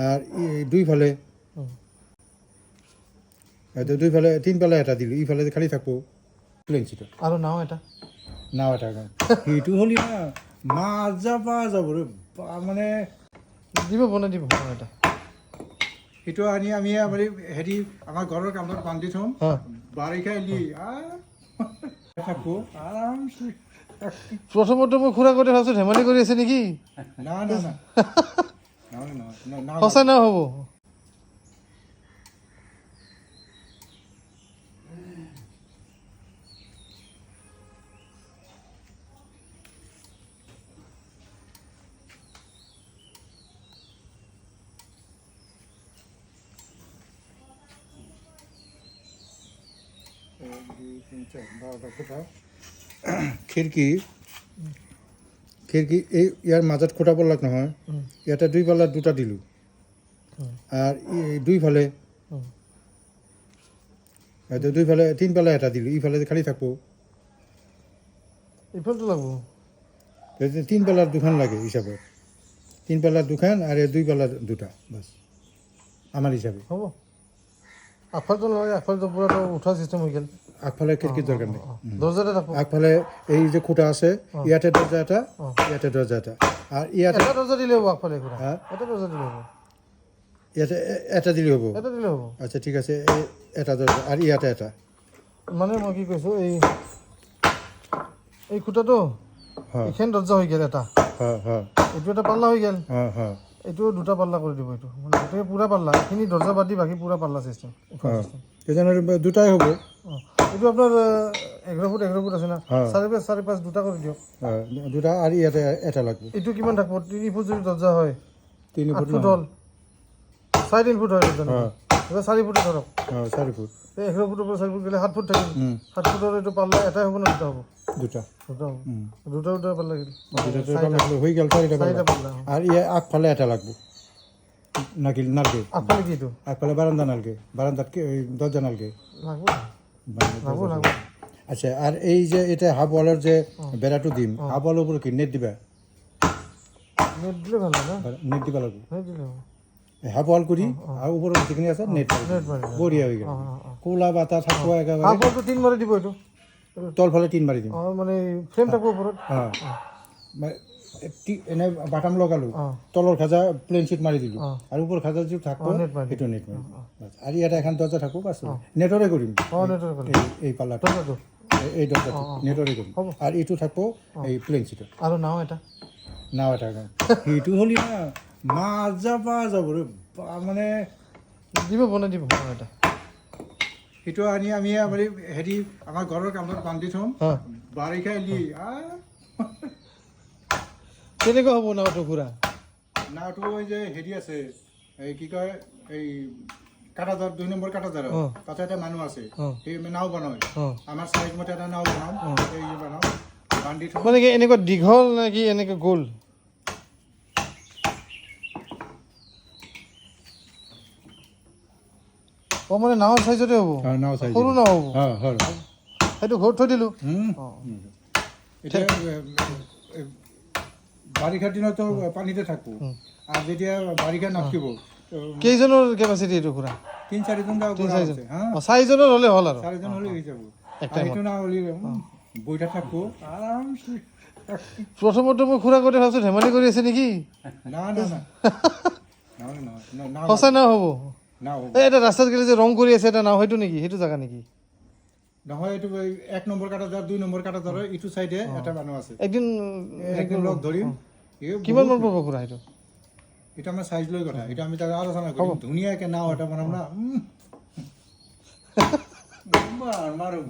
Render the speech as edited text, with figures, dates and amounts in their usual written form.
আর দুই ফালে দুই ফালে তিন পালা এটা দিল ই ফালে খালি থাকবো প্লেন সিটত আৰু নাও এটা নাও এটা সেইটো হলি না মাজা পা যাব রে মানে দিব বনাই দিব নাও এটা সেইটো আনি আমি হেৰি আমাৰ ঘৰৰ কামত বান্ধি থম বাৰিষা এলি থাকো আৰামছে প্ৰথমতে মই খুৰা কৰি ভাবছো ধেমালি কৰি আছে নেকি না না না সঁচা নাও হ'ব খিৰিকী এই ইয়াৰ মাজত খুটা পৰলাক নহয় ইয়াতে দুই পাল্লা দুটা দিলোঁ আৰু দুই ফালে দুই ফালে তিন পাল্লা এটা দিলোঁ ইফালে খালি থাকবো ইফালটো লাগব তিন পাল্লাৰ দুখন লাগে হিচাপত তিন পাল্লাৰ দুখন আৰু দুই পাল্লাৰ দুটা বাছ আমাৰ হিচাপে হ'ব আগফালটো নালাগে আগফালটো পূৰা উঠোৱা চিষ্টেম হৈ গ'ল আগফালে খিৰিকীৰ দৰকাৰ নাই দৰ্জাতে থাকব আগফালে এই যে খুটা আছে ইয়াতে দৰ্জা এটা ইয়াতে দৰ্জা এটা আৰু ইয়াতে এটা দৰ্জা দিলে হ'ব আগফালে খুৰা এটা দৰ্জা দিলে হ'ব ইয়াতে এটা দিলে হ'ব এটা দিলে হ'ব আচ্ছা ঠিক আছে এটা দৰ্জা আৰু ইয়াতে এটা মানে মই কি কৈছোঁ এই খুটাটো এইখন দৰ্জা হৈ গ'ল এটা এইটো এটা পাল্লা হৈ গ'ল এইটো দুটা পাল্লা কৰি দিব এইটো মানে গোটেই পূৰা পাল্লা এইখিনি দৰ্জা বাদ দি বাকী পূৰা পাল্লা চিষ্টেম দুটাই হ'ব এইটো আপোনাৰ 11 ফুট আছে না 4.5 দুটা কৰি দিয়ক দুটা আৰু ইয়াতে এটা লাগব এইটো কিমান থাকিব 3 ফুট যদি দৰ্জা হয় 3 ফুট হ'ল 4.5 ফুট হয় দৰ্জা 4 ফুটে ধৰক 4 ফুট 11 ফুটৰ পৰা 4 ফুট গ'লে 7 ফুট থাকিল 7 ফুটৰ এইটো পাল্লা এটাই হ'ব না দুটা হ'ব দুটা হ'ব দুটা পাল্লা হৈ গ'ল চাৰিটা পাল্লা আৰু ইয়াৰ আগফালে এটা লাগব নালগে আগফালে কি এইটো আগফালে বাৰান্দা নালগে বাৰান্দাত দৰ্জা নালগে লাগব আচ্ছা আর এই যে এটা হাফ ওয়ালের যে বেড়াটো দিম হাফ ওয়ালের উপরে কি নেট দিবা নেট দিলে ভালো না নেট দিবা লাগবে নেট দিলে হাফ ওয়াল করি আর উপরে যেখানে আছে নেট বড়িয়া হয়ে গেল কোলা বাতা থাকবো একেবারে হাফ ওয়ালটো 3 মারি দিব এটো তল ফালে 3 মারি দিম মানে ফ্রেম থাকবো উপৰত এনে বাটাম লগালো তলৰ খাজা প্লেন চিট মাৰি দিলো আৰু ওপৰ খাজা যে থাকবো সেইটো নেট মাৰি আৰু ইয়াতে এখন দৰ্জা থাকবো বাস নেটৰে কৰিম এই পাল্লাটো এই দৰ্জাটো নেটৰে কৰিম আৰু এইটো থাকবো এই প্লেন চিটত আৰু নাও এটা সেইটো হলি না মাজা পা যাব ৰে মানে দিব বনাই দিব নাও এটা সেইটো আনি আমি হেৰি আমাৰ ঘৰৰ কামত বান্ধি থম বাৰিষা এলি কেনেকুৱা হ'ব নাওটো ঘূৰা নাওটো ওই যে হেৰি আছে এই কি কয় এই কাটাদাৰ 2 নম্বৰ কাটাদাৰ তাতে এটা মানুহ আছে সেই নাও বনায় আমাৰ সাইজ মতে এটা নাও বনাম এই যে বনাম বান্ধি থম মানে কি এনেকুৱা দীঘল নাকি এনেকুৱা গোল মানে নাও সাইজতে হ'ব নাও সাইজ সৰু নাও হ'ব হয় সেইটো ঘৰত থৈ দিলোঁ এটা বাৰিষাৰ দিনতো পানীতে থাকবো আৰু যেতিয়া বাৰিষা নাথকিব কেইজনৰ কেপাচিটি এইটো ঘূৰা 3-4 জন চাৰিজনৰ হ'লে হ'ল আৰু 4 জন হ'লে হৈ যাব এইটো না হ'লে বইটা থাকবো আৰামছে প্ৰথমতে মই খুৰা কৰি ভাবছো ধেমালি কৰি আছে নেকি না না না সঁচা নাও হ'ব না এটা ৰাস্তাত গ'লে যে ৰং কৰি আছে এটা নাও হয়তো নেকি সেইটো জাগা নেকি নহয় এইটো 1 নম্বৰ কাটাদাৰ 2 নম্বৰ কাটাদাৰ ইটো সাইডে এটা মানুহ আছে একদিন লগ ধৰিম কিমান মান পাব খুৰা সেইটো এটা আমাৰ সাইজ লৈ কথা এটা আমি তাকে আলোচনা কৰিম ধুনীয়াকে নাও এটা বনাম না মাৰো